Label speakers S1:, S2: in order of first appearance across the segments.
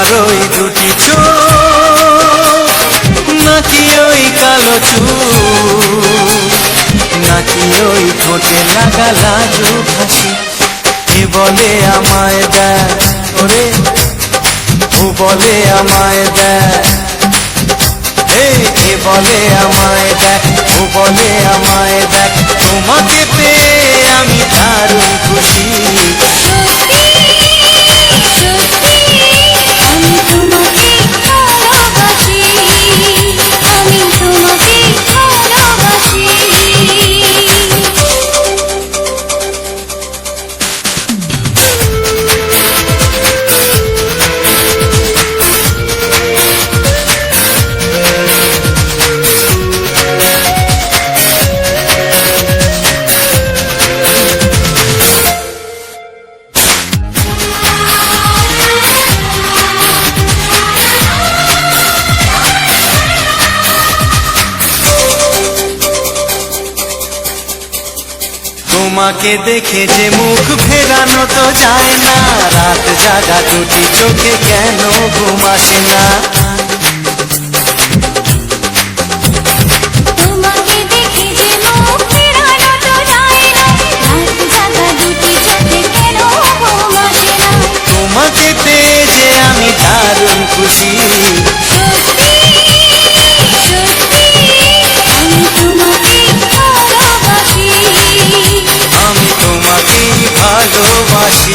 S1: তোমার ওই দুটি চোখ নাকি ওই কালো চুল নাকি ওই ঠোঁটে লাগা লাজুক হাসি এ বলে আমায় দেয় ওরে ও বলে আমায় দেয় এ বলে আমায় দেখ ও বলে আমায় দেখ তোমাকে পেয়ে আমি দারুণ খুশি তোমাকে দেখে যে মুখ ফেরানো তো যায় না রাত জাগা দুটি চোখে কেন ঘুম আসে না
S2: তোমাকে দেখে যে মুখ ফেরানো তো যায় না রাত জাগা দুটি চোখে কেন ঘুম আসে না
S1: তোমাকে পেয়ে যে আমি দারুণ খুশি ভালোবাসি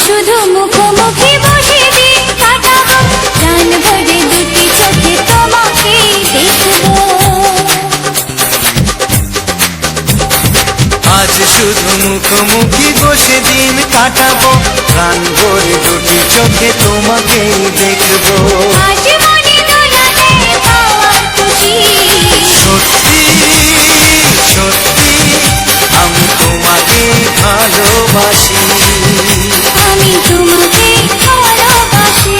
S2: শুধু মুখোমুখি বসে দিন কাটাবো প্রাণ ভরে দুটি চোখে তোমাকে দেখবো
S1: আজ শুধু মুখোমুখি বসে দিন কাটাবো প্রাণ ভরে দুটি চোখে তোমাকে দেখবো
S2: আজ মনে দোলালে পাওয়ার খুশি
S1: সত্যি সত্যি আমি তোমাকে ভালোবাসি
S2: আমি তোমাকে ভালোবাসি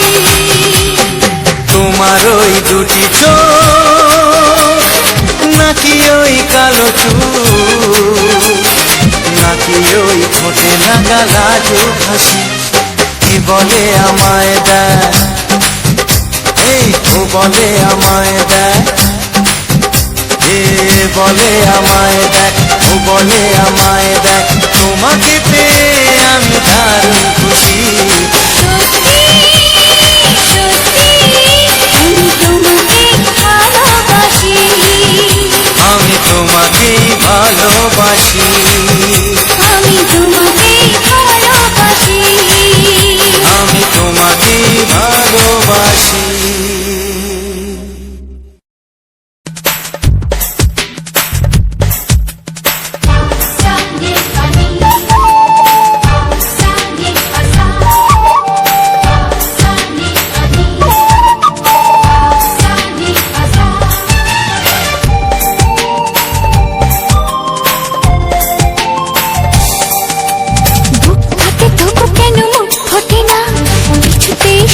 S1: তোমার ওই দুটি চোখ নাকি ওই কালো চুল নাকি ওই ঠোঁটে লাগা লাজুক হাসি কি বলে আমায় দেয় ও বলে আমায় দেয় বলে আমায় দেখ ও বলে আমায় দেখ তোমাকে পেয়ে আমি দারুণ খুশি আমি তোমাকেই ভালোবাসি
S2: আমি তোমাকেই ভালোবাসি
S1: আমি তোমাকেই ভালোবাসি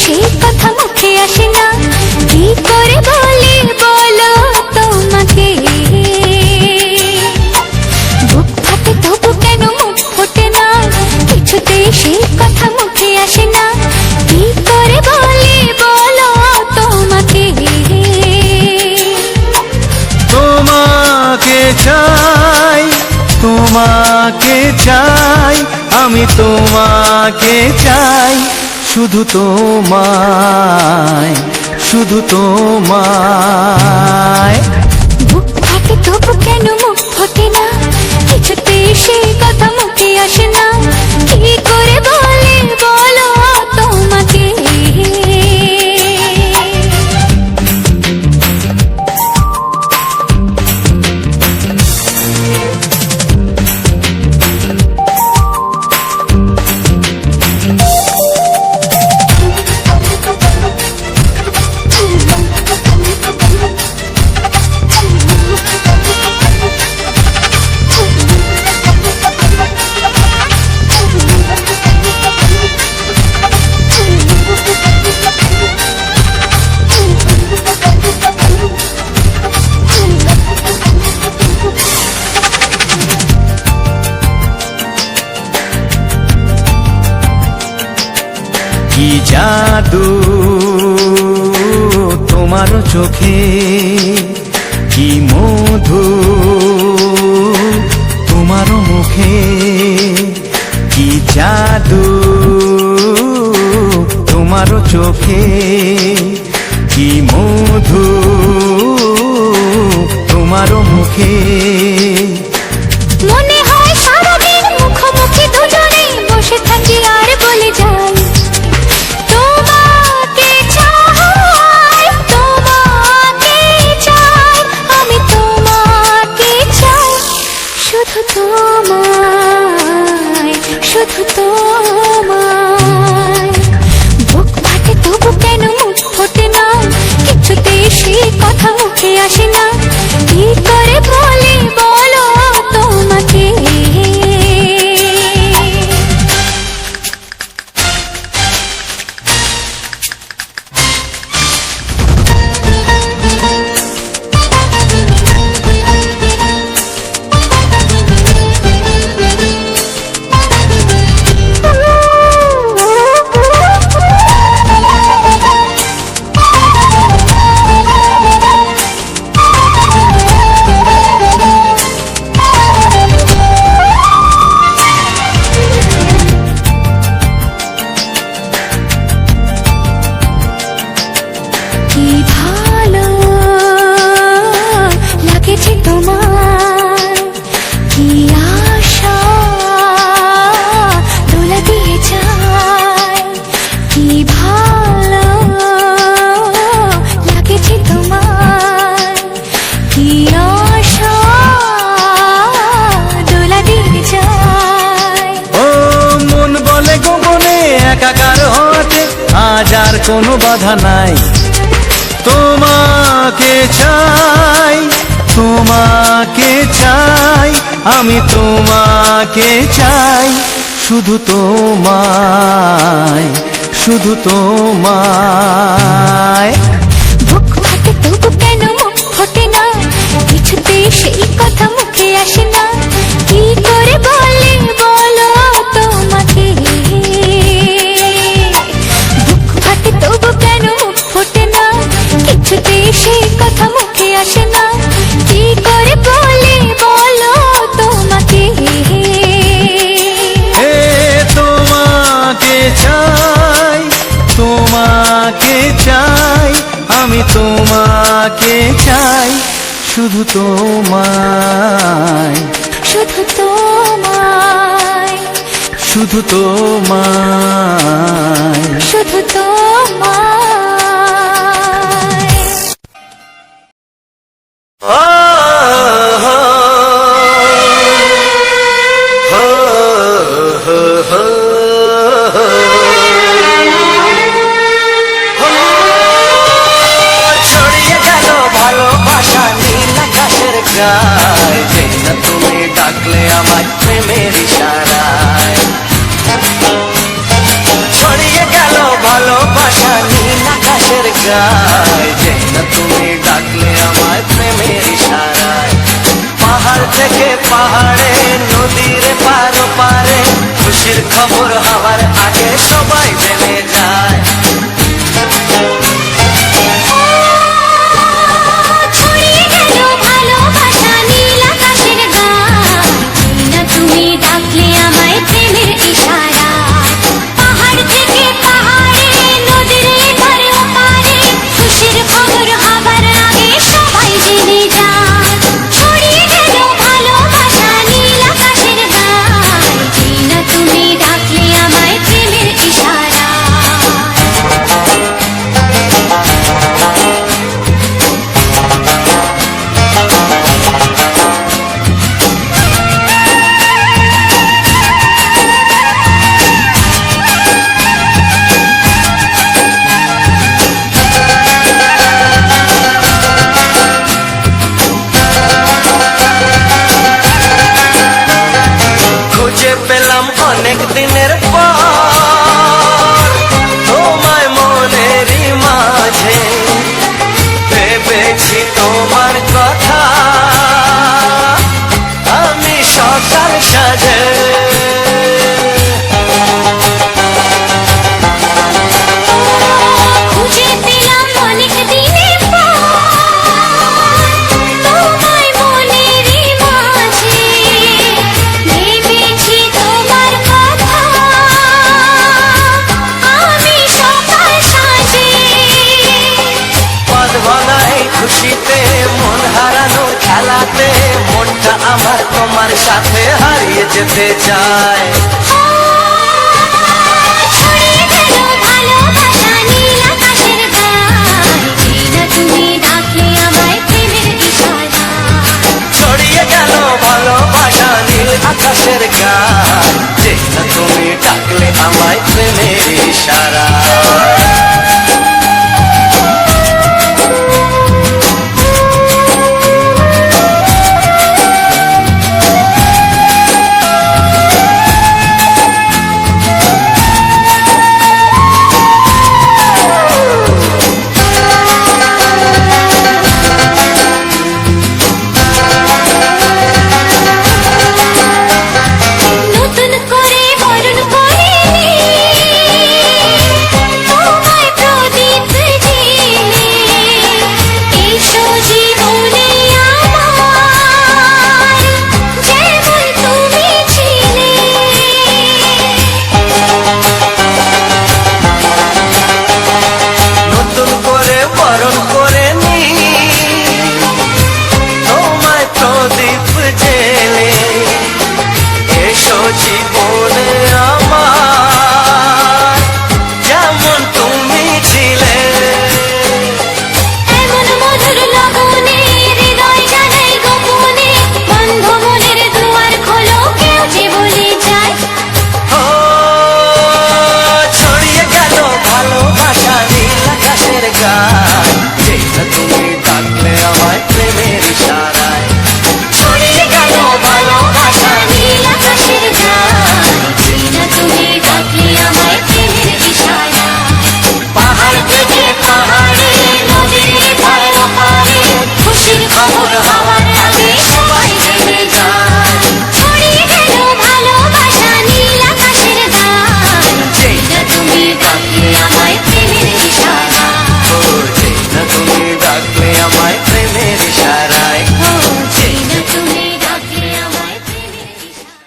S2: সেই কথা মুখে আসে না কি করে বলি বলো তোমাকে বুক ফাটে তবু কেন মুখ ফোটে না কিছুতেই সেই কথা মুখে আসে না কি করে বলি বলো তোমাকে
S1: তোমাকে চাই তোমাকে চাই আমি তোমাকে চাই শুধু তোমায় শুধু তোমায়
S2: বুক ফাটে তবু কেন মুখ ফোটে না কিছুতেই সেই কথা মুখে আসে না কি করে বলি বলো তোমাকে
S1: জাদু তোমারও চোখে, কি মধু তোমারও মুখে, কি জাদু তোমারও চোখে, কি মধু তোমারও মুখে।
S2: মনে হয় সারাদিন মুখোমুখি দুজনে বসে থাকি আর বলে যাই, তোমাকে চাই, তোমাকে চাই, আমি তোমাকে চাই, শুধু তোমায়, শুধু তোমায়। বুক ফাটে তবু কেন মুখ ফোটে না, কিছুতেই সেই কথা মুখে আসে না, কি করে বলি বলো তোমাকে। কি ভালো লাগেছে তোমার, কি আশা দোলা দিয়ে যায়, কি ভালো লাগেছে তোমার, কি আশা দোলা দিয়ে যায়।
S1: ও মন বলে গোপনে একাকার হতে আজ আর কোনো বাধা নাই, তোমাকে চাই, তোমাকে চাই, আমি তোমাকে চাই, শুধু তোমায়, শুধু তোমায়।
S2: বুক ফাটে তবু কেন মুখ ফোটে না, কিছুতেই সেই কথা মুখে আসে না, কি করে বলি বলো তোমাকে। বুক ফাটে তবু কেন মুখ ফোটে না, কিছুতেই সেই কথা মুখে আসে না, কি করে বলি বলো তোমাকে।
S1: হে তোমাকে চাই, তোমাকে চাই, আমি তোমাকে চাই, শুধু তোমায়,
S2: শুধু তোমায়,
S1: শুধু তোমায়।
S2: শুধু তোমায়।
S1: ছড়িয়ে গেল ভালোবাসা নীল আকাশের গায়ে, যে না তুমি ডাকলে আমায় প্রেমের ইশারায়। ছড়িয়ে গেল ভালোবাসা নীল আকাশের গায়ে, যে না তুমি ডাকলে আমায় প্রেমের ইশারায়। পাহাড় থেকে পাহাড়ে, নদীর পার পারে, খুশির খবর হওয়ার আগে সবাই জেনে যায়।
S2: ছড়িয়ে গেল ভালোবাসা নীল আকাশের গায়ে, না তুমি ডাকলে আমায় প্রেমের ইশারায়। পাহাড় থেকে পাহাড়ে, নদীর এপারে ওপারে, খুশির খবর হবার আগে সবাই জেনে যায়। ছড়িয়ে গেল ভালোবাসা নীল আকাশের গায়ে, না তুমি ডাকলে আমায় প্রেমের ইশারায়।
S1: খুশিতে মন হারানোর খেলাতে মনটা আমার তোমার সাথে হারিয়ে যেতে চায়।
S2: ছড়িয়ে গেল ভালোবাসা নীল আকাশের গায়ে, যেই না তুমি ডাকলে আমায় প্রেমের ইশারায়।
S1: ছড়িয়ে গেল ভালোবাসা নীল আকাশের গায়, যে না তুমি ডাকলে আমায় প্রেমের ইশারায়।
S2: নতুন করে বরণ করিনি তোমায় প্রদীপ জেলে, এসো জীবনে আমার যেমন তুমি ছিলে।
S1: নতুন করে বরণ করে নি তোমায় প্রদীপ জেলে, এসো জীবনে আমার যেমন তুমি ছিলে।
S2: এমন মধুর লগনে হৃদয় জানাই গোপনে, বন্ধ মনের দুয়ার খোলো কেউ যে বলে যায়।
S1: ও ছড়িয়ে গেল ভালোবাসা নীল আকাশের গায়, যেটা তুমি ডাকলে আমায় প্রেমের ইশারায়। ছড়িয়ে গেল ভালোবাসা নীল আকাশের গায়,
S2: যেই না তুমি ডাকলে আমায় প্রেমের ইশারায়।
S1: পাহাড় থেকে পাহাড়ে নদীর ধারে পারে
S2: খুশির খবর হওয়ার আগে সবাই জেনে যায়। ছড়িয়ে গেল ভালোবাসা নীল আকাশের গায়ে, যেই না তুমি ডাকলে আমায় প্রেমের ইশারায়।
S1: ও যেটা তুমি ডাকলে আমায় প্রেমের ইশারায়।
S2: ও যেই না তুমি ডাকলে আমায় প্রেমের ইশারায়।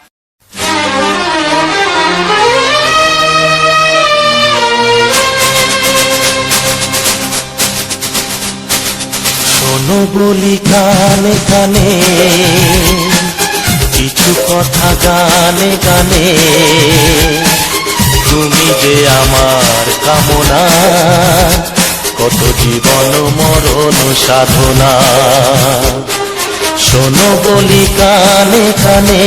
S1: শোনো বলি কানে কানে কিছু কথা গানে গানে, তুমি যে আমার কামনা, কত জীবন মরণ সাধনা। শোনো বলি কানে কানে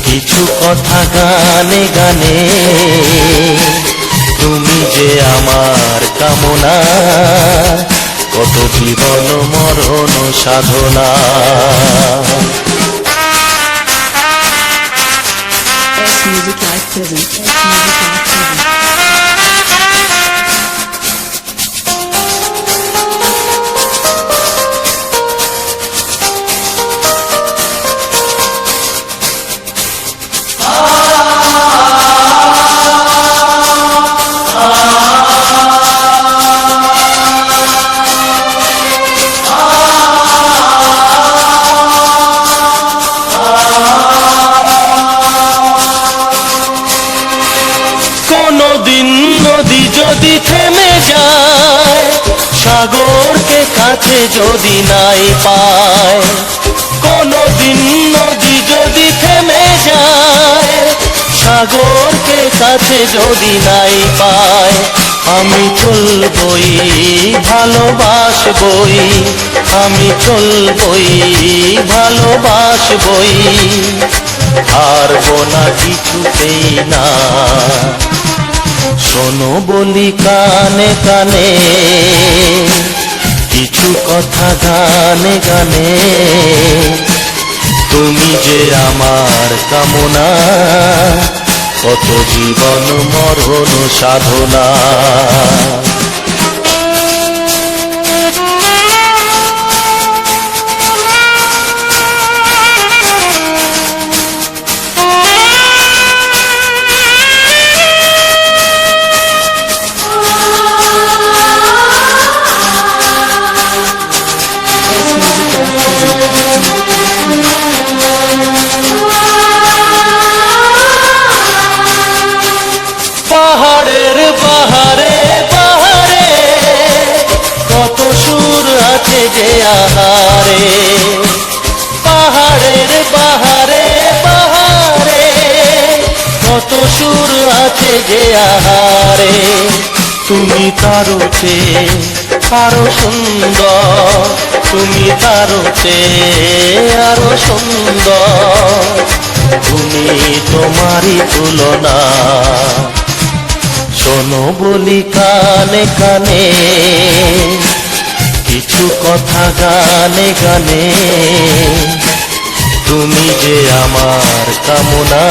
S1: কিছু কথা গানে গানে, তুমি যে আমার কামনা, কত জীবন মরণ সাধনা।
S3: S Music Live presents. S Music Live presents.
S1: কোনদিন নদী যদি থেমে যায়, সাগরকে কাছে যদি নাই পায়, কোনদিন নদী যদি থেমে যায়, সাগরকে কাছে যদি নাই পায়, আমি চলবই ভালোবাসবই, আমি চলবই ভালোবাসবই, হারবো না কিছুতেই না। শোনো বলি কানে কানে কিছু কথা গানে গানে, তুমি যে আমার কামনা, কত জীবন মরণ সাধনা। পাহাড়ের পাহাড়ে পাহাড়ে আছে যে আহারে, পাহাড়ের বাহারে বাহারে কত সুর আছে যে আহারে। তুমি তারও চেয়ে আরো সুন্দর, তুমি তারও চেয়ে আরো সুন্দর, তুমি তোমারই তুলনা। শোনো বলি কানে কানে, কিছু কথা গানে গানে, তুমি যে আমার কামনা,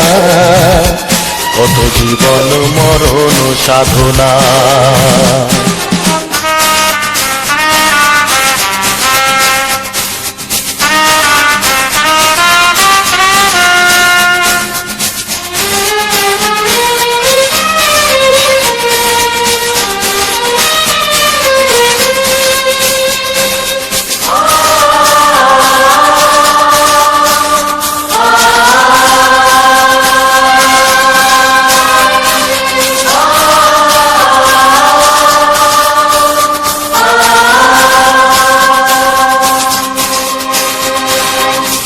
S1: কত জীবন মরণ সাধনা।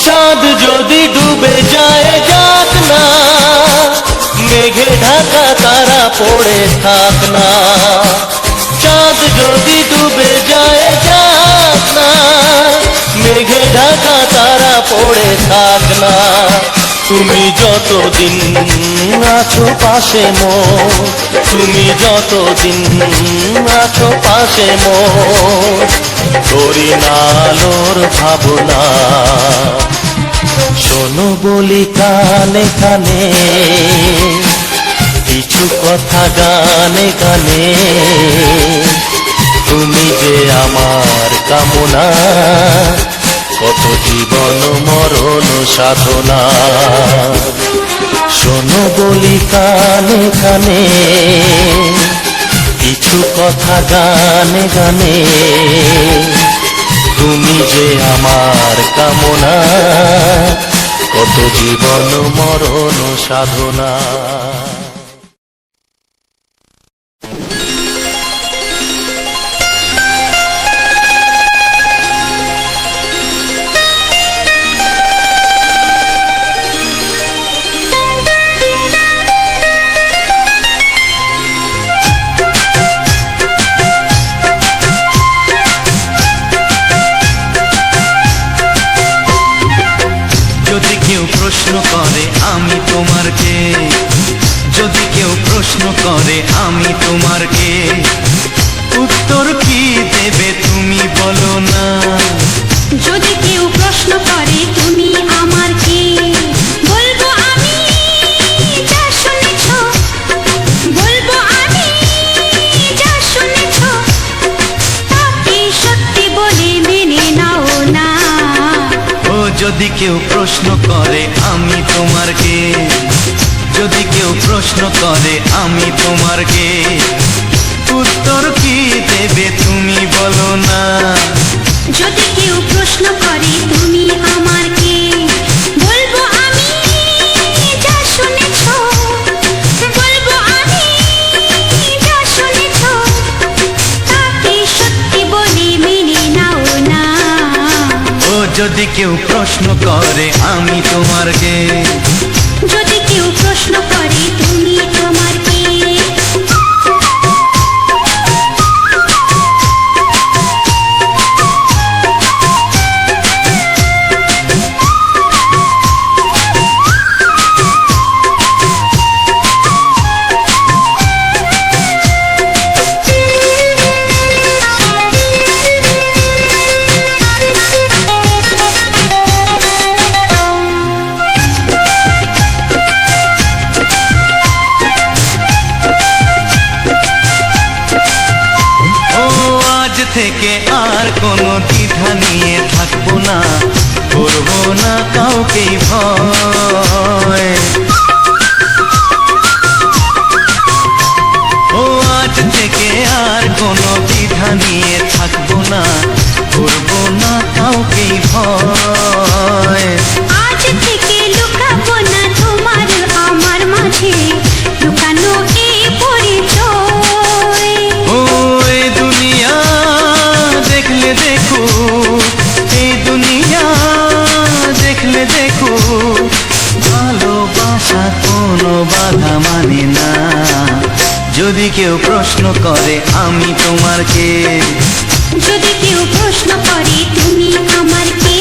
S1: চাঁদ যদি ডুবে যায় যাক না, মেঘে ঢাকা তারা পড়ে থাক না। চাঁদ যদি ডুবে যায় যাক না, মেঘে ঢাকা তারা পড়ে থাক না। তুমি যতদিন আছো পাশে মোর, তুমি যতদিন আছো পাশে মোর, করি না আলোর ভাবনা। শোনো বলি কানে কানে, কিছু কথা গানে গানে, তুমি যে আমার কামনা, কত জীবন মরণ সাধনা। শোনো বলি কানে কানে, কিছু কথা গানে গানে, তুমি যে আমার কামনা, কত জীবন মরণ সাধনা।
S4: যদি কেউ প্রশ্ন করে আমি তোমার কে, যদি কেউ প্রশ্ন করে আমি তোমার কে, উত্তর কি দেবে তুমি বলো না।
S2: যদি কেউ প্রশ্ন করে তুমি আমার কে, বলবো আমি যা শুনেছ, বলবো আমি যা শুনেছ, তাকে সত্যি বলে মেনে নাও না।
S4: ও যদি কেউ প্রশ্ন করে আমি তোমার কে, যদি কেউ প্রশ্ন করে আমি তোমার কে, উত্তর কি দেবে তুমি বলো না।
S2: যদি কেউ প্রশ্ন করে তুমি আমার কে, বলবো আমি যা শুনেছ, বলবো আমি যা শুনেছ, তাকে সত্যি বলে মেনে নাও না।
S4: ও যদি কেউ প্রশ্ন করে আমি তোমার কে,
S2: যদি কেউ প্রশ্ন করে তুমি আমার কে।
S4: থেকে আর কোনো দ্বিধা নিয়ে থাকবো না, করবো না কাউকেই ভয়। ও আজ থেকে আর কোনো দ্বিধা নিয়ে থাকবো না, করবো না কাউকেই ভয়।
S2: আজ থেকে লুকাবো না তোমার আমার মাঝে, লুকানো এই পরিচয়।
S4: ও এই দুনিয়া দেখলে দেখুক, করে আমি তোমার কে?
S2: যদি কেউ প্রশ্ন করে তুমি আমার কে?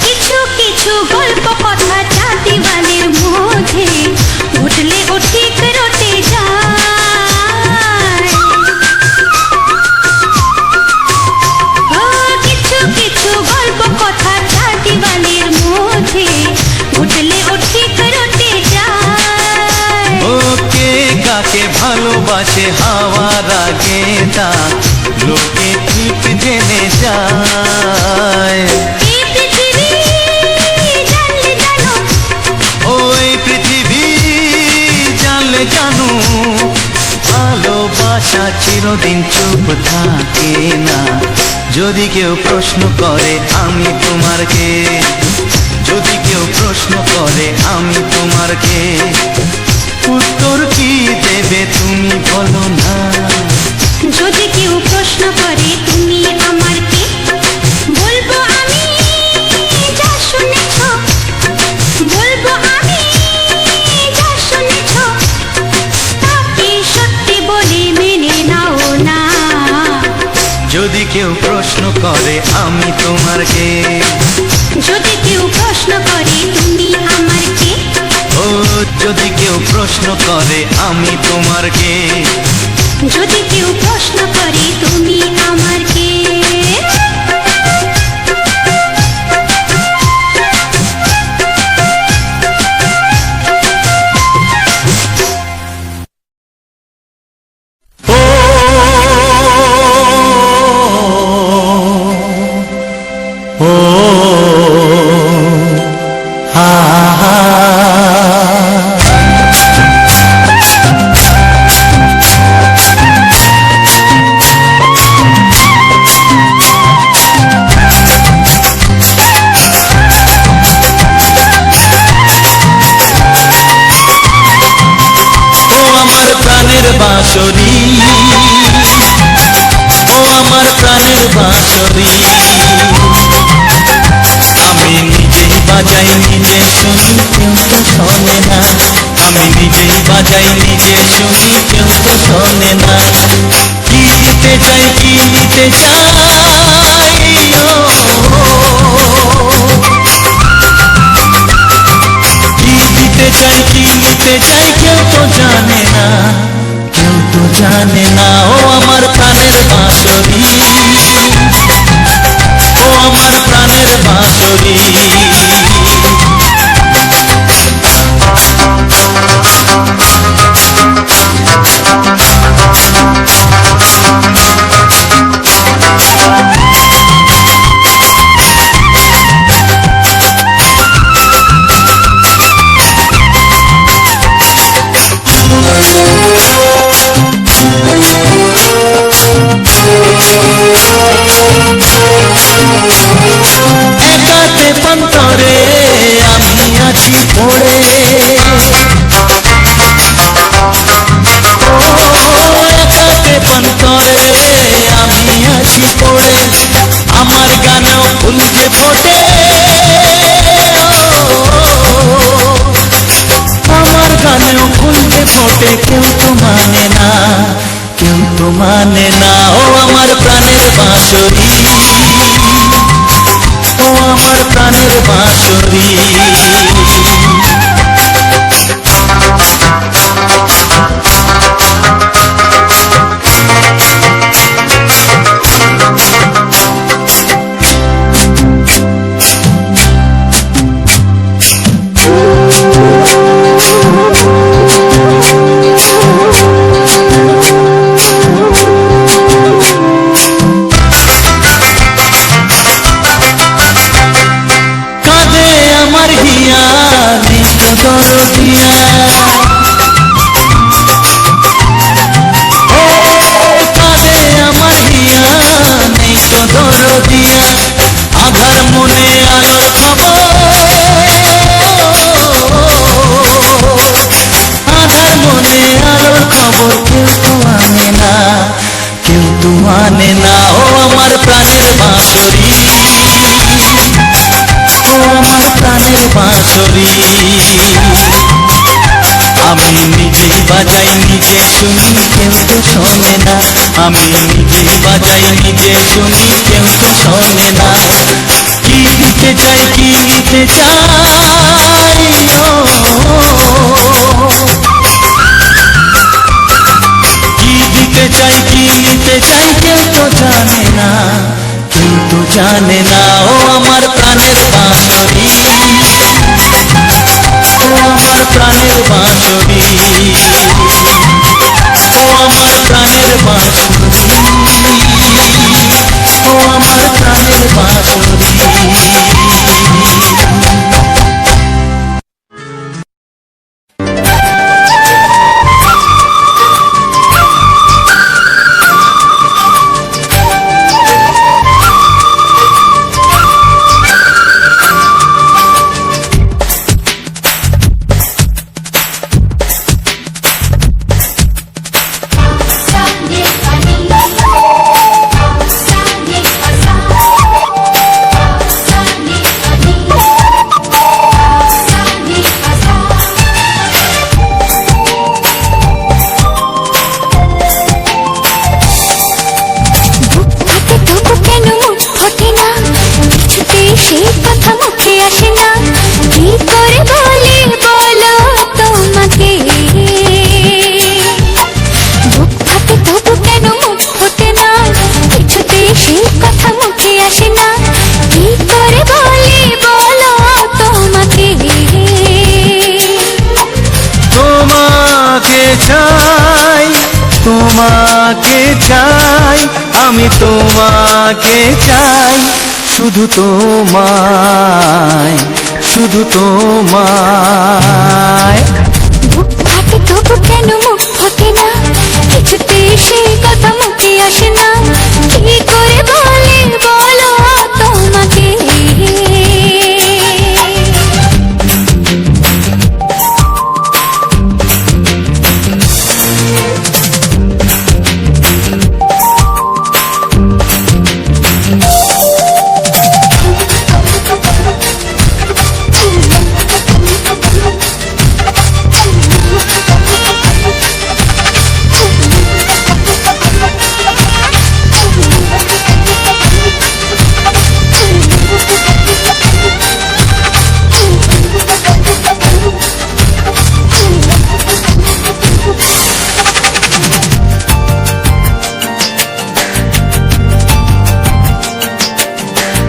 S2: কিছু কিছু গল্প কথা জাতি বালের মধ্যে ঘটলে ও ঠিক রটে যায়। ও কিছু কিছু গল্প কথা জাতি বালের মধ্যে ঘটলে ও ঠিক রটে যায়।
S4: ও কে কাকে ভালোবাসে হাওয়ার আগে তা লোকে ঠিক জেনে যায়।
S2: এই পৃথিবী জানলে জানো,
S4: ওই পৃথিবী জানলে জানু ভালোবাসা চিরদিন চুপ থাকে না। যদি কেউ প্রশ্ন করে আমি তোমার কে? যদি কেউ প্রশ্ন করে আমি তোমার কে? উত্তর কি দেবে তুমি বলো না?
S2: যদি কেউ প্রশ্ন করে তুমি আমার কে, বলবো আমি যা শুনেছ, বলবো আমি যা শুনেছ, তাকে সত্যি বলে মেনে নাও না।
S4: যদি কেউ প্রশ্ন করে আমি তোমার কে?
S2: যদি কেউ প্রশ্ন করে তুমি আমার কে,
S4: ও যদি কেউ প্রশ্ন করে আমি তোমার কে?
S2: যদি কেউ প্রশ্ন করে তুমি আমার কে।
S4: বাঁশরি, ও আমার প্রাণের বাঁশরি, আমি নিজেই বাজাই নিজে শুনি কেউ তো শোনে না। আমি নিজেই বাজাই নিজে শুনি কেউ তো শোনে না। কি দিতে চাই কি নিতে চাই, কি দিতে চাই কি নিতে চাই কেউ তো জানে না, কেউ তো জানে না। ও আমার প্রাণের বাঁশরি, ও আমার প্রাণের বাঁশরি, একাতে পন্তরে আমি আছি পড়ে, ও একাতে পন্তরে আমি আছি পড়ে। আমার গানেও ফুল যে ফোটে, আমার গানেও ফুল যে ফোটে, কেউ তো মানে না, কেউ তো মানে না। ও আমার প্রাণের বাঁশরি, ও আমার প্রাণের বাঁশরি, দরদিয়া, ও কাঁদে দিয়া আধার মনে আলোর খবর, আধার মনে আলোর খবর কেউ তো আনে না, কেউ তো আনে না। ও আমার প্রাণের বাঁশরি, ও আমার প্রাণের বাঁশরি, আমি নিজেই বাজাই নিজে শুনি কেউ তো শোনে না, আমি নিজেই বাজাই নিজে শুনি কেউ তো শোনে না। কি দিতে চাই কি নিতে চাই, কি দিতে চাই কি নিতে চাই কেউ তো জানে না, কেউ তো জানে না। ও আমার প্রাণের বাঁশরি, ও আমার প্রাণের বাঁশরি, ও আমার প্রাণের বাঁশরি, ও আমার প্রাণের বাঁশরি। তোমাকে চাই, আমি তোমাকে চাই, শুধু তোমায়, শুধু তোমায়।
S2: বুক ফাটে তবু কেন মুখ ফোটে না, কিছুতে সেই কথা মুখে আসে না, কি করে বলি বলো তোমাকে।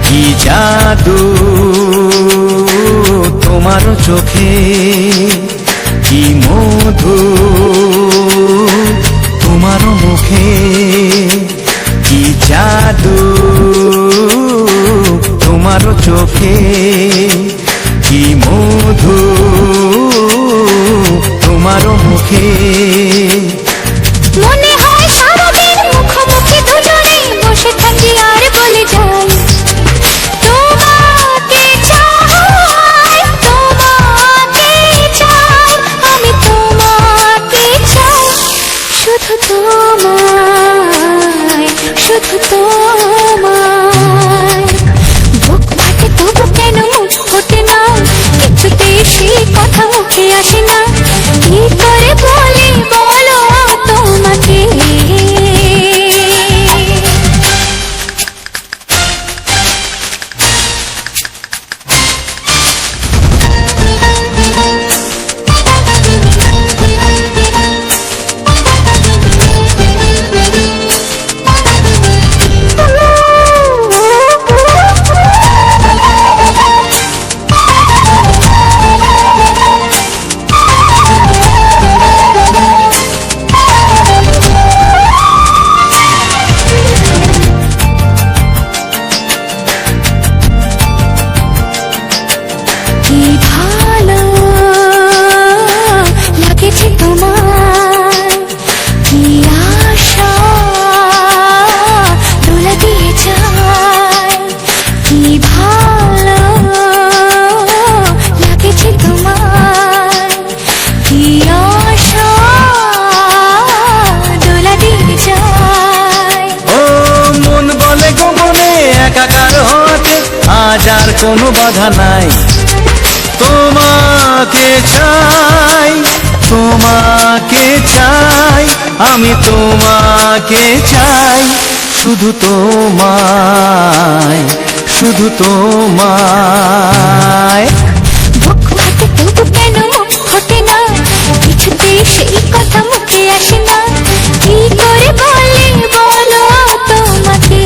S4: কি জাদু তোমার চোখে, কি মধু তোমার মুখে, কি জাদু তোমার চোখে, কি মধু তোমার মুখে।
S2: মনে হয় সারাদিন মুখোমুখি দুজনে বসে থাকি আর বলে যাই তোমাকে চাই, তোমাকে চাই, আমি তোমাকে চাই, শুধু তোমায়, শুধু তোমায়। বুক ফাটে তবু কেন মুখ ফোটে না, কিছুতে সেই কথা মুখে আসে না, কি করে বলি
S4: কোনো বাধা নাই। তোমাকে চাই, তোমাকে চাই, আমি তোমাকে চাই, শুধু তোমায়, শুধু তোমায়।
S2: বুক ফাটে তবু কেন মুখ ফোটে না, কিছুতেই সেই কথা মুখে আসে না, কি করে বলে বলো তোমাকে।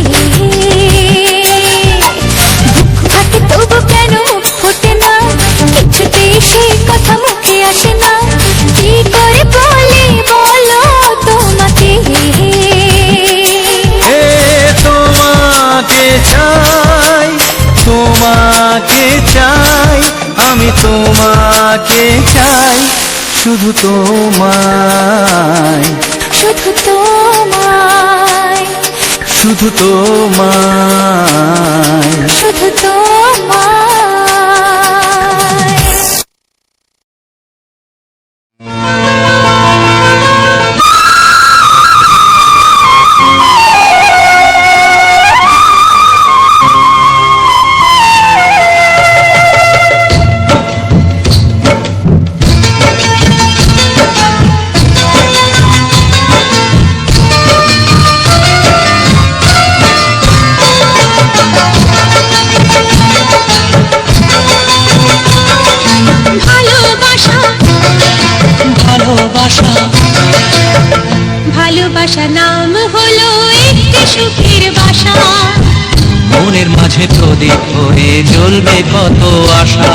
S2: বুক ফাটে তবু কেন মুখ ফোটে না, কিছুতেই সেই কথা মুখে আসে না, কি করে বলে বলো তোমাকে।
S4: এ তোমাকে চাই, তোমাকে চাই, আমি তোমাকে চাই, শুধু তোমায়,
S2: শুধু তোমায়,
S4: শুধু তোমায়।
S2: শুধু তোমায়।
S4: ভালোবাসা,
S2: ভালোবাসা নাম হলো একটি সুখের বাসা,
S4: মনের মাঝে প্রদীপ হয়ে জ্বলবে কত আশা।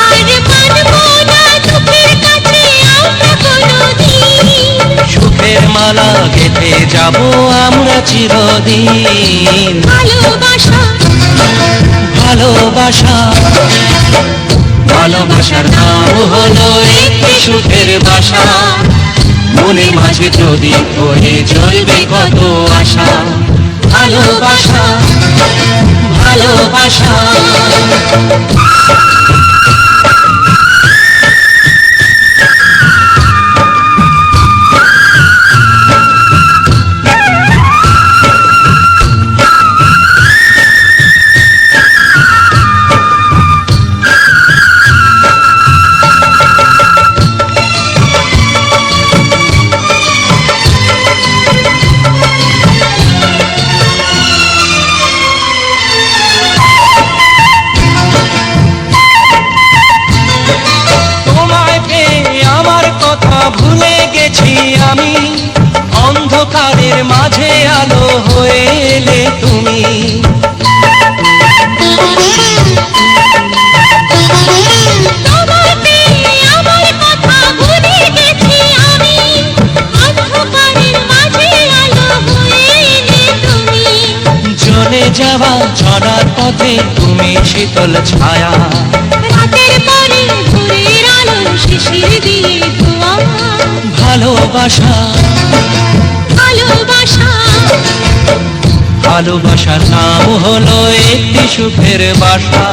S2: আর মানবো না দুঃখের কাছে আমরা কোনোদিন,
S4: সুখের মালা গেঁথে যাব আমরা চিরদিন।
S2: ভালোবাসা,
S4: ভালোবাসা, ভালোবাসার নাম হলো একটি সুখের বাসা, মনের মাঝে প্রদীপ হয়ে জ্বলবে কত আশা। ভালোবাসা, ভালোবাসা। ভুলে গেছি আমি, অন্ধকারের মাঝে আলো হয়ে এলে তুমি।
S2: আমার কথা ভুলে গেছি আমি, অন্ধকারের মাঝে আলো হয়ে এলে তুমি।
S4: জ্বলে যাওয়া ঝড়ার পথে তুমি শীতল ছায়া,
S2: রাতের পরে ভোরের আলো শিশির দিয়ে ধোয়া।
S4: ভালোবাসা,
S2: ভালোবাসা,
S4: ভালোবাসার নাম হলো একটি সুখের বাসা,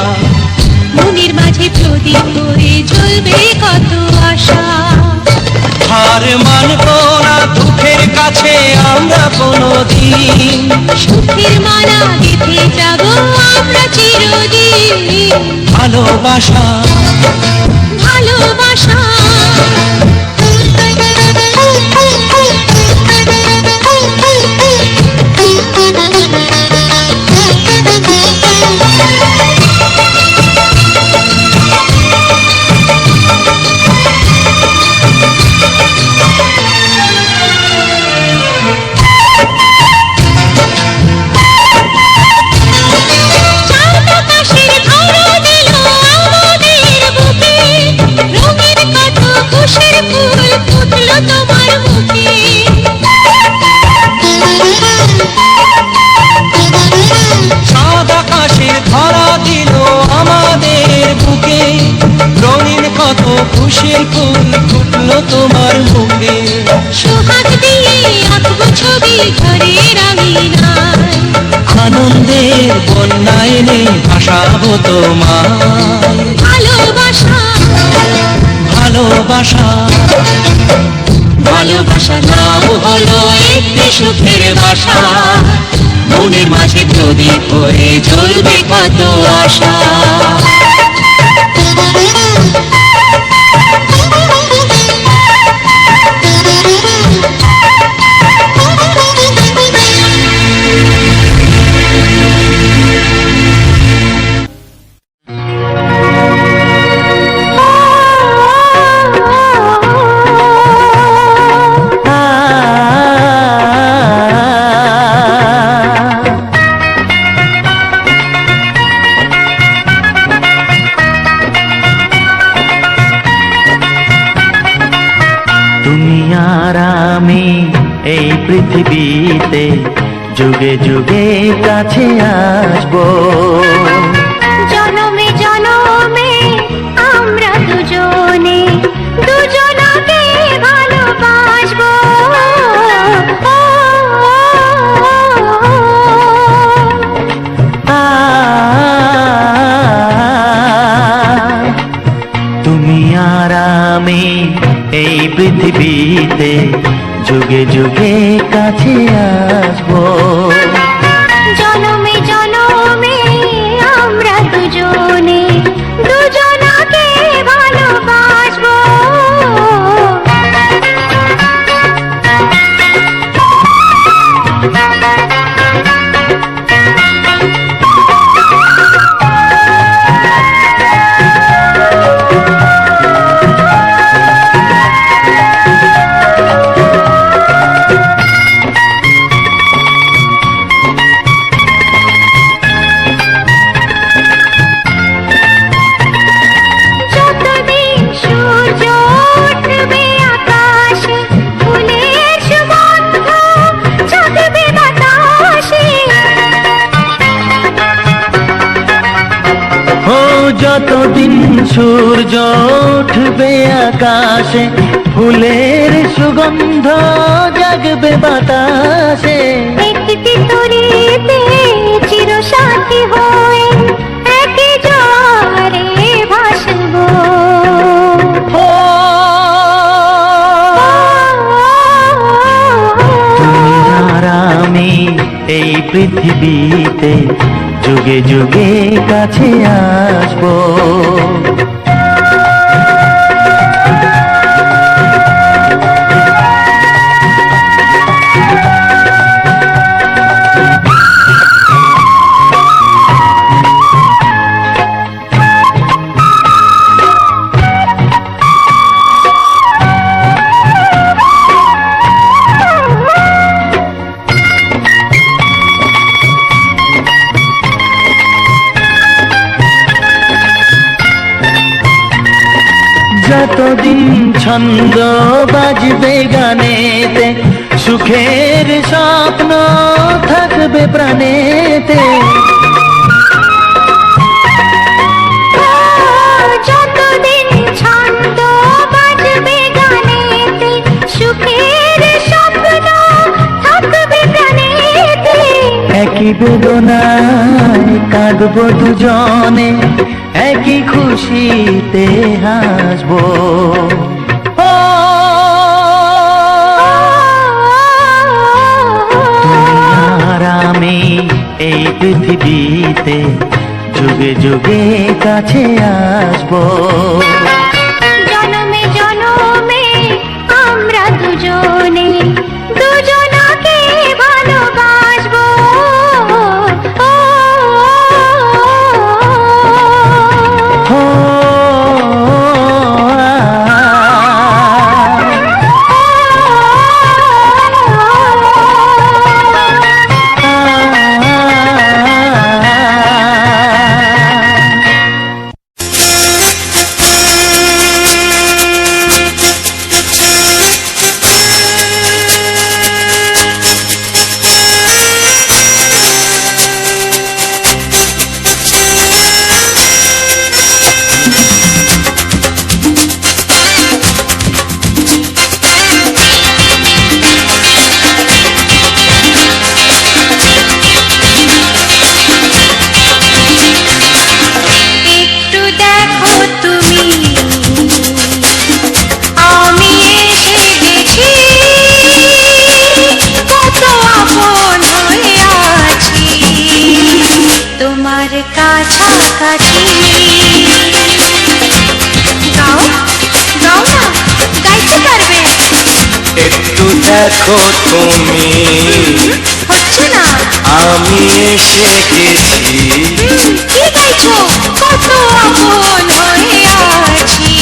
S2: মনের মাঝে প্রদীপ হয়ে জ্বলবে কত আশা।
S4: হার মানবো না দুঃখের কাছে আমরা কোনোদিন,
S2: সুখের মালা গেঁথে যাব আমরা চিরদিন।
S4: ভালোবাসা,
S2: ভালোবাসা।
S4: খুশির ফুল ফুটলো তোমার মুখে,
S2: সোহাগ দিয়ে আঁকবো ছবি ঘরের আঙিনায়,
S4: আনন্দের বন্যা এনে ভাসাবো তোমায়।
S2: ভালোবাসা,
S4: ভালোবাসা, ভালোবাসা নাম হলো একটি সুখের বাসা,
S2: মনের মাঝে প্রদীপ হয়ে জ্বলবে কত আশা।
S4: তুমি আর আমি এই পৃথিবীতে যুগে যুগে কাছে আসবো।
S2: জনমে জনমে আমরা দুজনে দুজনকে ভালোবাসবো।
S4: তুমি আর আমি এই পৃথিবীতে যুগে যুগে কাছে আসবো।
S2: জনমে জনমে আমরা দুজনে দুজনকে ভালোবাসবো। যতদিন সূর্য উঠবে আকাশে, ফুলের সুগন্ধ জাগবে বাতাসে।
S4: ও যতদিন সূর্য উঠবে আকাশে, ফুলের সুগন্ধ জাগবে বাতাসে।
S2: একটি তরিতে চিরসাথী হয়ে একই জোয়ারে ভাসবো।
S4: ও তুমি আর আমি এই পৃথিবীতে যুগে যুগে কাছে আসবো। যতদিন ছন্দ বাজবে গানেতে, সুখের স্বপ্ন থাকবে প্রাণেতে।
S2: যতদিন ছন্দ বাজবে গানেতে, সুখের স্বপ্ন থাকবে প্রাণেতে।
S4: একই বেদনায় কাঁদবো দুজনে, একই খুশিতে হাসবো। ও তুমি আর আমি এই পৃথিবীতে যুগে যুগে কাছে আসবো।
S2: জনমে জনমে আমরা দুজনে দুজনকে ভালোবাসবো।
S1: দেখো তুমি
S2: হচ্ছে না।
S1: আমি এসে গেছি।
S2: কি গাইছো? কত আপন হয়ে আছি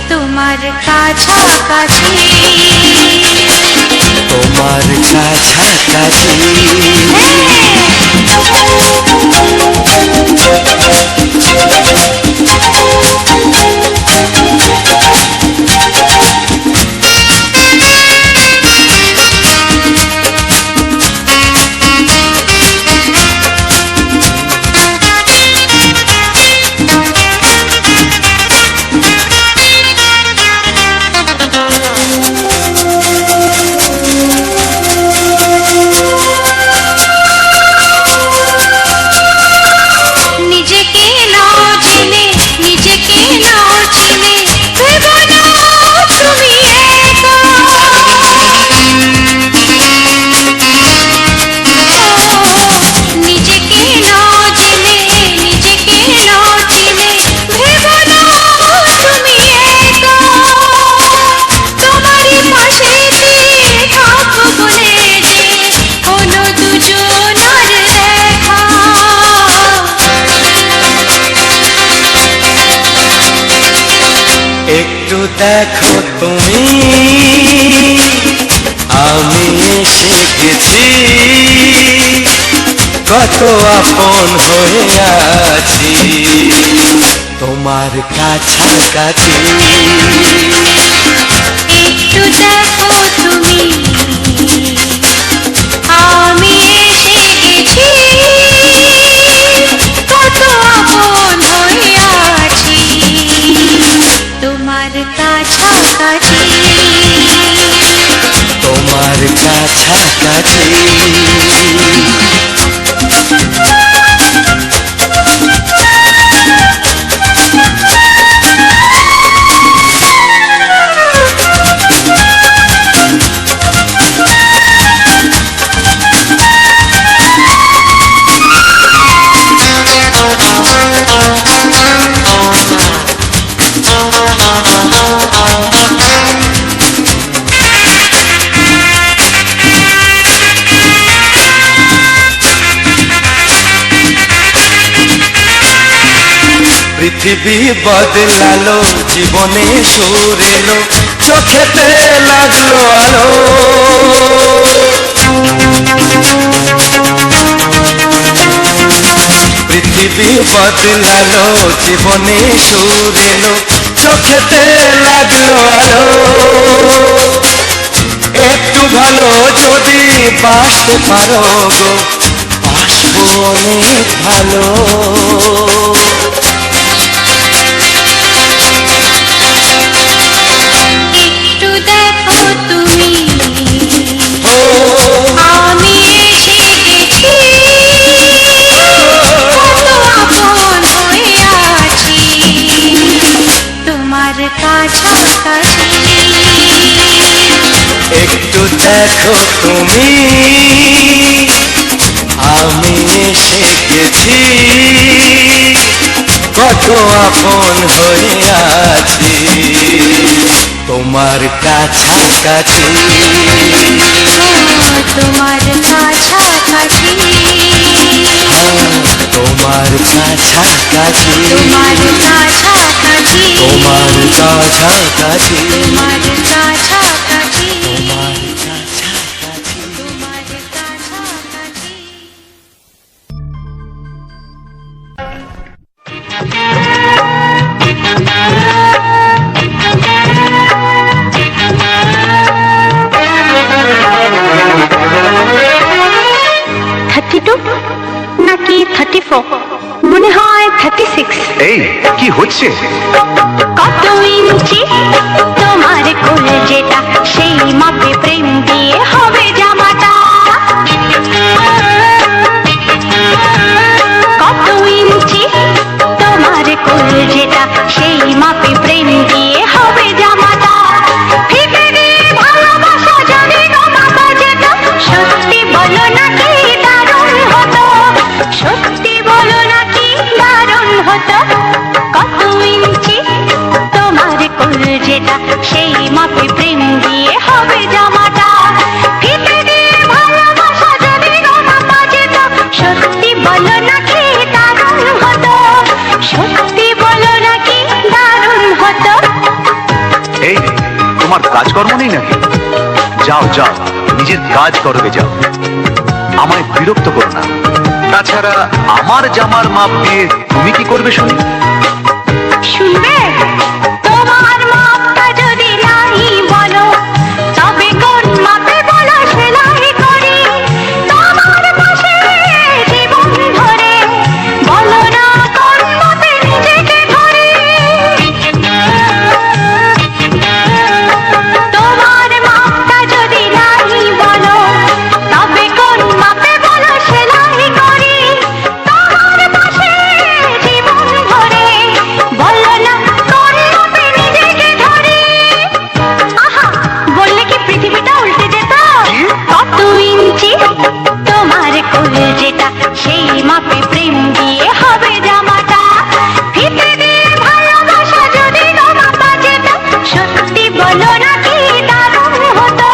S2: তোমার কাছাকাছি।
S1: তোমার কাছাকাছি।
S2: নিজেকে নাও জেনে, নিজেকে নাও চিনে, ভেবো না তুমি একা। নিজেকে নাও জেনে, নিজেকে নাও চিনে, ভেবো না তুমি একা। তোমারই পাশে থাকবো বলে যে হলো দুজনার দেখা।
S1: একটু দেখো তুমি আমি এসে গেছি। কত আপন হয়ে আছি তোমার কাছাকাছি।
S2: একটু দেখো তুমি আমি এসে গেছি। কত আপন হয়ে আছি তোমার কাছাকাছি।
S1: তোমার কাছাকাছি। পৃথিবী বদলালো, জীবনে সুর এলো, চোখেতে লাগলো আলো। পৃথিবী বদলালো, জীবনে সুর এলো, চোখেতে লাগলো আলো। একটু ভালো যদি বাসতে পারো গো, বাসবো অনেক ভালো।
S2: একটু দেখো তুমি আমি এসে গেছি। কত আপন হয়ে আছি তোমার কাছাকাছি।
S1: একটু দেখো তুমি আমি এসে গেছি। কত আপন হয়ে আছি তোমার কাছাকাছি।
S2: তোমার কাছাকাছি।
S1: তোমার কাছাকাছি।
S2: তোমার কাছাকাছি।
S1: তোমার কাছাকাছি।
S2: তোমার কাছাকাছি।
S1: তোমার কাছাকাছি।
S2: তোমার কাছাকাছি।
S5: নাকি 34, মনে হয় 36।
S6: এই কি হচ্ছে?
S5: কত ইঞ্চি তোমার কোল যেটা, সেই মাপে প্রেম দিয়ে হবে জামাটা। কত ইঞ্চি তোমার কোল যেটা, সেই মাপে প্রেম দিয়ে হবে জামাটা। ফিতে দিয়ে ভালোবাসা জানি না মাপা যেটা, সত্যি বলো নাকি দারুণ হতো, সত্যি বলো নাকি দারুণ হতো। কত ইঞ্চি তোমার কোল যেটা, সেই মাপে প্রেম দিয়ে হবে যা
S6: কাজকর্ম নেই নাকি? যাও যাও, নিজের কাজ করবে যাও, আমায় বিরক্ত করো না। তাছাড়া আমার জামার মাপ দিয়ে তুমি কি করবে শুনি?
S5: শুনবে? তোমার মাপটা যদি নাই বলো, তবে কোন মাপে বলো সেলাই করি। তোমার পাশে জীবন ধরে বলো না কোন মাপে নিজেকে ধরি। তোমার মাপটা যদি নাই বলো, তবে কোন মাপে বলো সেলাই করি। তোমার পাশে জীবন ধরে বলো না কোন মাপে নিজেকে ধরি। আহা, বললে কি পৃথিবীটা উল্টে যেত? কত ইঞ্চি তোমার কলজেটা, সেই মাপে প্রেম দিয়ে হবে জামাটা। ফিতে দিয়ে ভালোবাসা যদি গো মাপা যেত, সত্যি বলো না কি দারুণ হতো।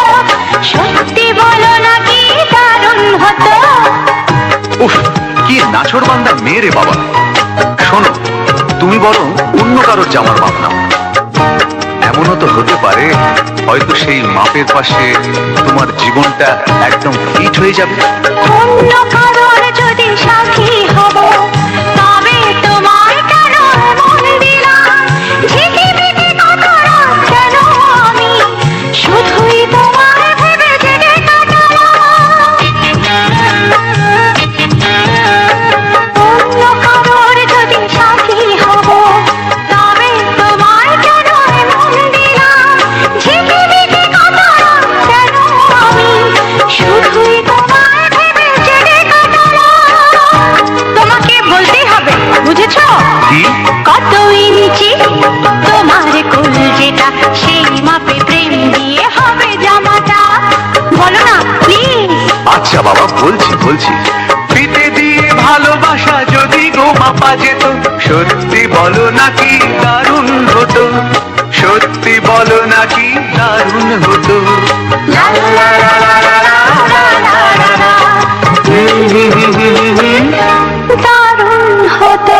S5: সত্যি বলো না কি দারুণ হতো।
S6: উফ, কি নাছর বান্দা মেয়ে রে বাবা। শোনো, তুমি বরং অন্য কারোর জামার মাপ নাও। এমনও তো হতে পারে, হয়তো সেই মাপের পাশে তোমার জীবনটা একদম ফিট হয়ে যাবে।
S5: অন্য কারোর যদি সাথী হব, তবে তোমার কেন মন দিলাম? ঝিকিমিকি কত রাত কেন আমি শুধুই তোমার ভেবে জেগে কাটালাম। অন্য কারোর যদি সাথী হব, তবে তোমার কেন মন দিলাম? ঝিকিমিকি কত রাত কেন আমি শুধুই তোমার ভেবে জেগে কাটালাম। তোমাকে বলতেই হবে, বুঝেছো?
S6: কি?
S5: কত ইঞ্চি তোমার কলজেটা, সেই মাপে প্রেম দিয়ে হবে জামাটা। বলো না প্লিজ।
S6: আচ্ছা বাবা, বলছি বলছি। ফিতে দিয়ে ভালোবাসা যদি গো মাপা যেত, সত্যি বলো নাকি দারুণ হতো। সত্যি বলো নাকি দারুণ হতো।
S5: লা লা লা লা লা লা লা লা লা। দারুণ হতো।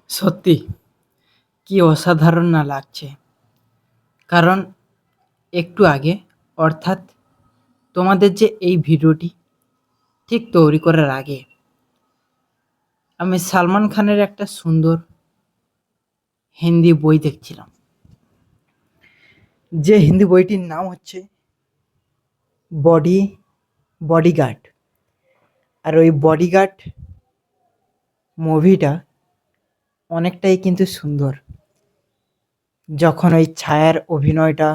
S7: সত্যি কি অসাধারণ না লাগছে। কারণ একটু আগে, অর্থাৎ তোমাদের যে এই ভিডিওটি ঠিক তৈরি করার আগে, আমি সালমান খানের একটা সুন্দর হিন্দি বই দেখছিলাম, যে হিন্দি বইটির নাম হচ্ছে বডিগার্ড। আর ওই বডিগার্ড মুভিটা অনেকটাই কিন্তু সুন্দর। যখন ওই ছায়ার অভিনয়টা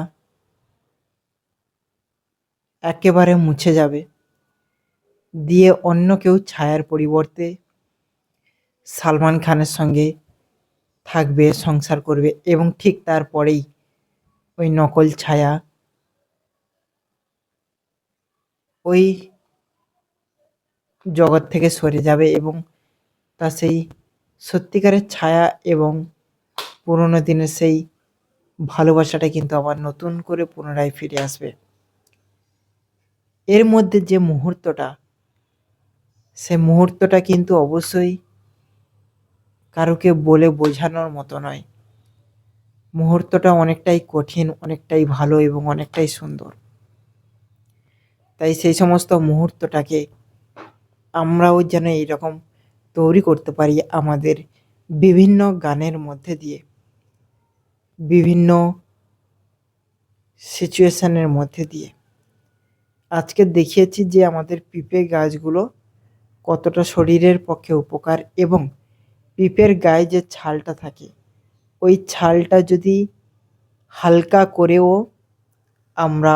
S7: একেবারে মুছে যাবে, দিয়ে অন্য কেউ ছায়ার পরিবর্তে সালমান খানের সঙ্গে থাকবে, সংসার করবে, এবং ঠিক তারপরেই ওই নকল ছায়া ওই জগৎ থেকে সরে যাবে, এবং তার সেই সত্যিকারের ছায়া এবং পুরোনো দিনের সেই ভালোবাসাটা কিন্তু আবার নতুন করে পুনরায় ফিরে আসবে। এর মধ্যে যে মুহূর্তটা, সে মুহূর্তটা কিন্তু অবশ্যই কারোকে বলে বোঝানোর মতো নয়। মুহূর্তটা অনেকটাই কঠিন, অনেকটাই ভালো এবং অনেকটাই সুন্দর। তাই সেই সমস্ত মুহূর্তটাকে আমরাও যেন এইরকম তৈরি করতে পারি আমাদের বিভিন্ন গানের মধ্যে দিয়ে, বিভিন্ন সিচুয়েশনের মধ্যে দিয়ে। আজকে দেখিয়েছি যে আমাদের পিঁপে গাছগুলো কতটা শরীরের পক্ষে উপকার, এবং পিঁপের গায়ে যে ছালটা থাকে, ওই ছালটা যদি হালকা করেও আমরা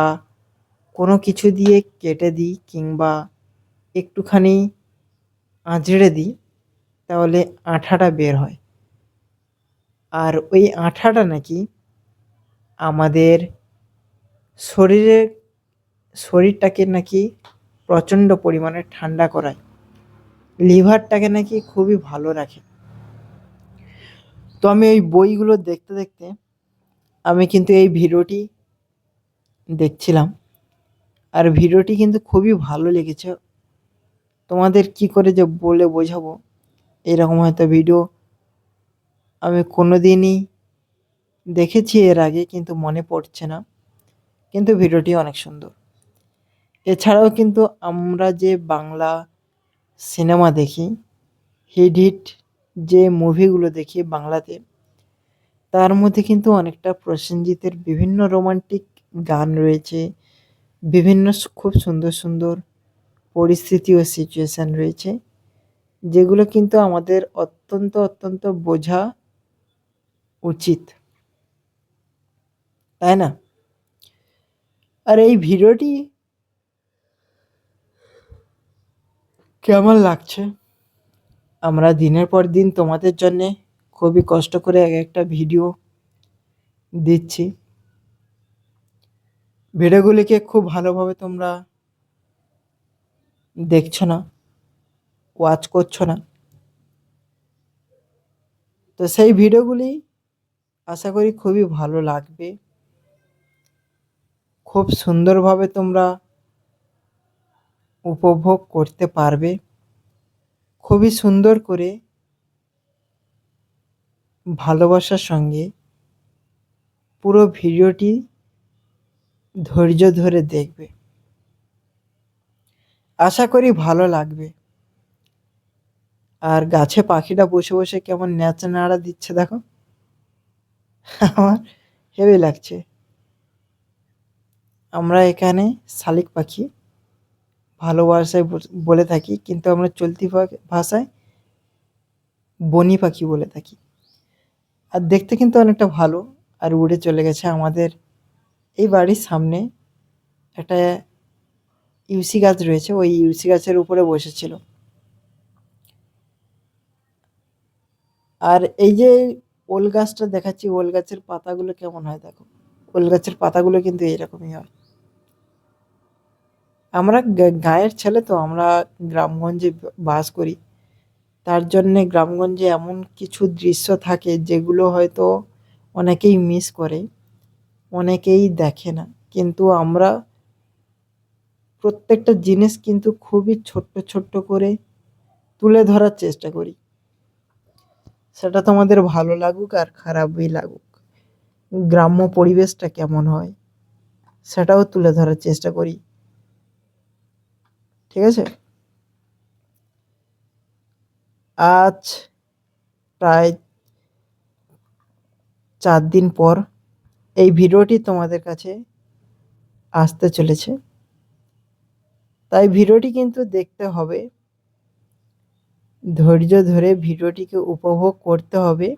S7: কোনো কিছু দিয়ে কেটে দিই কিংবা একটুখানি আঁচড়ে দিই, তাহলে আঠাটা বের হয়। আর ওই আঠাটা নাকি আমাদের শরীরটাকে নাকি প্রচণ্ড পরিমাণে ঠান্ডা করায়, লিভারটাকে নাকি খুবই ভালো রাখে। তো আমি ওই বইগুলো দেখতে দেখতে আমি কিন্তু এই ভিডিওটি দেখছিলাম, আর ভিডিওটি কিন্তু খুবই ভালো লেগেছে। তোমাদের কি করে যে বলে বোঝাবো, এরকম হয়তো ভিডিও আমি কোনোদিনই দেখেছি এর আগে, কিন্তু মনে পড়ছে না। কিন্তু ভিডিওটি অনেক সুন্দর। এছাড়াও কিন্তু আমরা যে বাংলা সিনেমা দেখি, হিট হিট যে মুভিগুলো দেখি বাংলাতে, তার মধ্যে কিন্তু অনেকটা প্রসেনজিতের বিভিন্ন রোমান্টিক গান রয়েছে, বিভিন্ন খুব সুন্দর সুন্দর পরিস্থিতি ও সিচুয়েশন রয়েছে, যেগুলো কিন্তু আমাদের অত্যন্ত অত্যন্ত বোঝা উচিত, তাই না? আর এই ভিডিওটি কেমন লাগছে? আমরা দিনের পর দিন তোমাদের জন্যে খুবই কষ্ট করে এক একটা ভিডিও দিচ্ছি। ভিডিওগুলিকে খুব ভালোভাবে তোমরা দেখছো না, ওয়াচ করছো না। তো সেই ভিডিওগুলি আশা করি খুবই ভালো লাগবে, খুব সুন্দরভাবে তোমরা উপভোগ করতে পারবে। খুবই সুন্দর করে ভালোবাসার সঙ্গে পুরো ভিডিওটি ধৈর্য ধরে দেখবে, আশা করি ভালো লাগবে। আর গাছে পাখিটা বসে বসে কেমন ন্যাচা নাড়া দিচ্ছে দেখো, আমার হেভি লাগছে। আমরা এখানে শালিক পাখি ভালোবাসায় বলে থাকি, কিন্তু আমরা চলতি ভাষায় বনি পাখি বলে থাকি। আর দেখতে কিন্তু অনেকটা ভালো। আর উড়ে চলে গেছে আমাদের এই বাড়ির সামনে একটা ইউসি গাছ রয়েছে, ওই ইউসি গাছের উপরে বসেছিল। আর এই যে ওল গাছটা দেখাচ্ছি, ওল গাছের পাতাগুলো কেমন হয় দেখো, ওল গাছের পাতাগুলো কিন্তু এইরকমই হয়। আমরা গাঁয়ের ছেলে, তো আমরা গ্রামগঞ্জে বাস করি, তার জন্যে গ্রামগঞ্জে এমন কিছু দৃশ্য থাকে যেগুলো হয়তো অনেকেই মিস করে, অনেকেই দেখে না। কিন্তু আমরা প্রত্যেকটা জিনিস কিন্তু খুবই ছোট্ট ছোট্ট করে তুলে ধরার চেষ্টা করি, সেটা তোমাদের ভালো লাগুক আর খারাপই লাগুক। গ্রাম্য পরিবেশটা কেমন হয় সেটাও তুলে ধরার চেষ্টা করি, ঠিক আছে? আজ প্রায় 4 দিন পর এই ভিডিওটি তোমাদের কাছে আসতে চলেছে, তাই ভিডিওটি কিন্তু দেখতে হবে, ধৈর্য ধরে ভিডিওটিকে উপভোগ করতে হবে।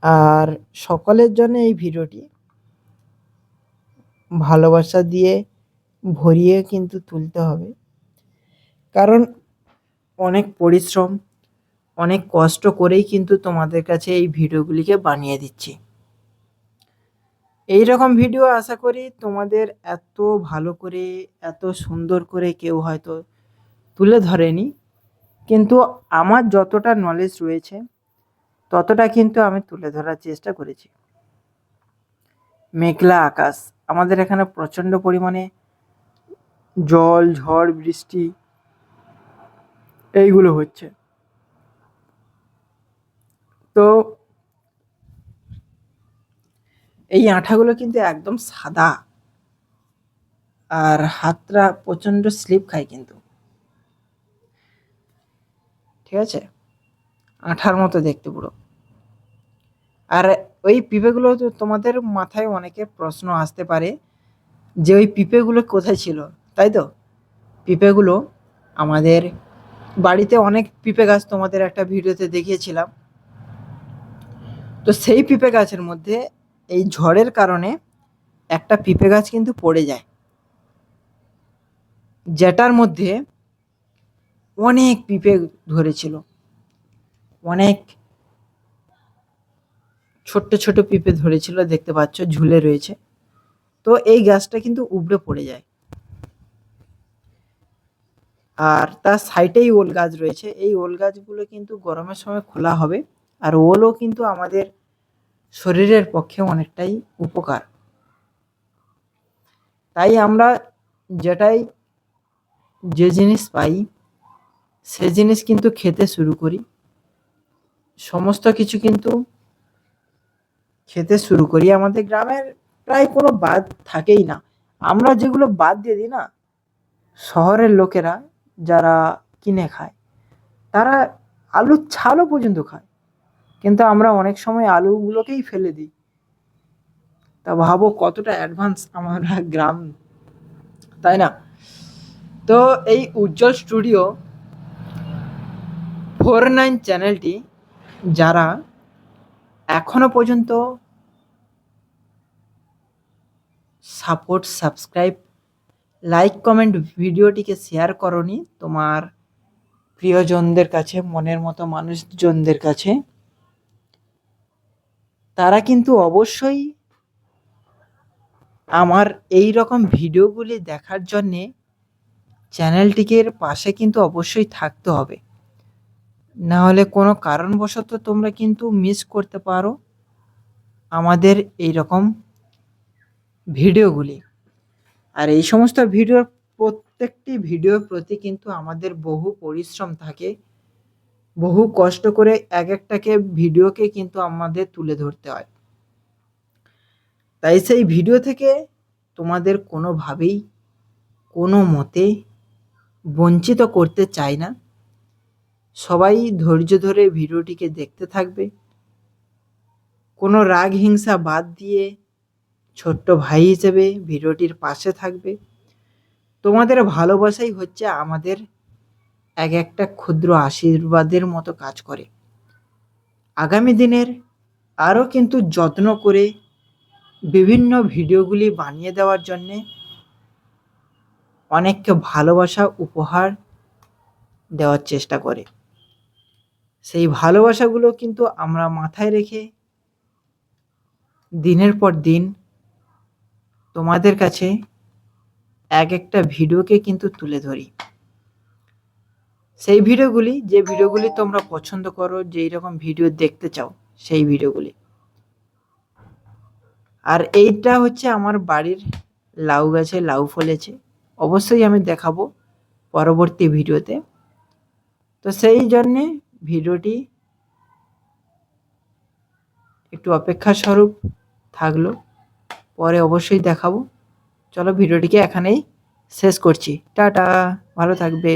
S7: আর সকলের জন্য এই ভিডিওটি ভালোবাসা দিয়ে ভরিয়ে কিন্তু তুলতে হবে, কারণ অনেক পরিশ্রম, অনেক কষ্ট করেই কিন্তু তোমাদের কাছে এই ভিডিওগুলিকে বানিয়ে দিচ্ছি। এই রকম ভিডিও আশা করি তোমাদের এত ভালো করে, এত সুন্দর করে কেউ হয়তো তুলে ধরেনি, কিন্তু আমার যতটা নলেজ রয়েছে ততটা কিন্তু আমি তুলে ধরার চেষ্টা করেছি। মেঘলা আকাশ, আমাদের এখানে প্রচণ্ড পরিমাণে জল, ঝড়, বৃষ্টি এইগুলো হচ্ছে। তো এই আঠাগুলো কিন্তু একদম সাদা, আর হাতটা প্রচণ্ড স্লিপ খায় কিন্তু, ঠিক আছে? আঠার মতো দেখতে পুরো। আর ওই পিঁপেগুলো, তো তোমাদের মাথায় অনেকের প্রশ্ন আসতে পারে যে ওই পিঁপেগুলো কোথায় ছিল, তাই তো? পিঁপেগুলো আমাদের বাড়িতে অনেক পিঁপে গাছ তোমাদের একটা ভিডিওতে দেখিয়েছিলাম। তো সেই পিঁপে গাছের মধ্যে এই ঝড়ের কারণে একটা পিঁপে গাছ কিন্তু পড়ে যায়, যেটার মধ্যে অনেক পিঁপে ধরেছিল, অনেক ছোট্ট ছোট পিঁপে ধরেছিল, দেখতে পাচ্ছ ঝুলে রয়েছে। তো এই গাছটা কিন্তু উপড়ে পড়ে যায়, আর তার সাইডেই ওল গাছ রয়েছে। এই ওল গাছগুলো কিন্তু গরমের সময় খোলা হবে, আর ওলও কিন্তু আমাদের শরীরের পক্ষে অনেকটাই উপকার। তাই আমরা যেটাই যে জিনিস পাই সে জিনিস কিন্তু খেতে শুরু করি, সমস্ত কিছু কিন্তু খেতে শুরু করি। আমাদের গ্রামের প্রায় কোনো বাদ থাকেই না। আমরা যেগুলো বাদ দিয়ে দিই না, শহরের লোকেরা যারা কিনে খায় তারা আলুর ছালও পর্যন্ত খায়, কিন্তু আমরা অনেক সময় আলুগুলোকেই ফেলে দিই। তা ভাবো কতটা অ্যাডভান্স আমরা গ্রাম, তাই না? তো এই উজ্জ্বল স্টুডিও 49 চ্যানেলটি যারা এখনো পর্যন্ত সাপোর্ট, সাবস্ক্রাইব, লাইক, কমেন্ট, ভিডিওটিকে শেয়ার করনি তোমার প্রিয়জনদের কাছে, মনের মতো মানুষজনদের কাছে, তারা কিন্তু অবশ্যই আমার এই রকম ভিডিওগুলি দেখার জন্যে চ্যানেলটিকে পাশে কিন্তু অবশ্যই থাকতে হবে। না হলে কোনো কারণবশত তোমরা কিন্তু মিস করতে পারো আমাদের এই রকম ভিডিওগুলি। আর এই সমস্ত ভিডিওর প্রত্যেকটি ভিডিওর প্রতি কিন্তু আমাদের বহু পরিশ্রম থাকে, বহু কষ্ট করে এক একটাকে ভিডিওকে কিন্তু আমাদের তুলে ধরতে হয়। তাই সেই ভিডিও থেকে তোমাদের কোনোভাবেই কোনো মতে বঞ্চিত করতে চাই না। সবাই ধৈর্য ধরে ভিডিওটিকে দেখতে থাকবে, কোনো রাগ হিংসা বাদ দিয়ে ছোট্ট ভাই হিসেবে ভিডিওটির পাশে থাকবে। তোমাদের ভালোবাসাই হচ্ছে আমাদের এক একটা ক্ষুদ্র আশীর্বাদের মতো কাজ করে। আগামী দিনের আরও কিন্তু যত্ন করে বিভিন্ন ভিডিওগুলি বানিয়ে দেওয়ার জন্যে অনেককে ভালোবাসা উপহার দেওয়ার চেষ্টা করে। সেই ভালোবাসাগুলো কিন্তু আমরা মাথায় রেখে দিনের পর দিন তোমাদের কাছে এক একটা ভিডিওকে কিন্তু তুলে ধরি। সেই ভিডিওগুলি, যে ভিডিওগুলি তোমরা পছন্দ করো, যেই রকম ভিডিও দেখতে চাও সেই ভিডিওগুলি। আর এইটা হচ্ছে আমার বাড়ির লাউ গাছে লাউ ফলেছে, অবশ্যই আমি দেখাবো পরবর্তী ভিডিওতে। তো সেই জন্যে ভিডিওটি একটু অপেক্ষা স্বরূপ থাকলো, পরে অবশ্যই দেখাবো। চলো ভিডিওটিকে এখানেই শেষ করছি, টাটা, ভালো থাকবে।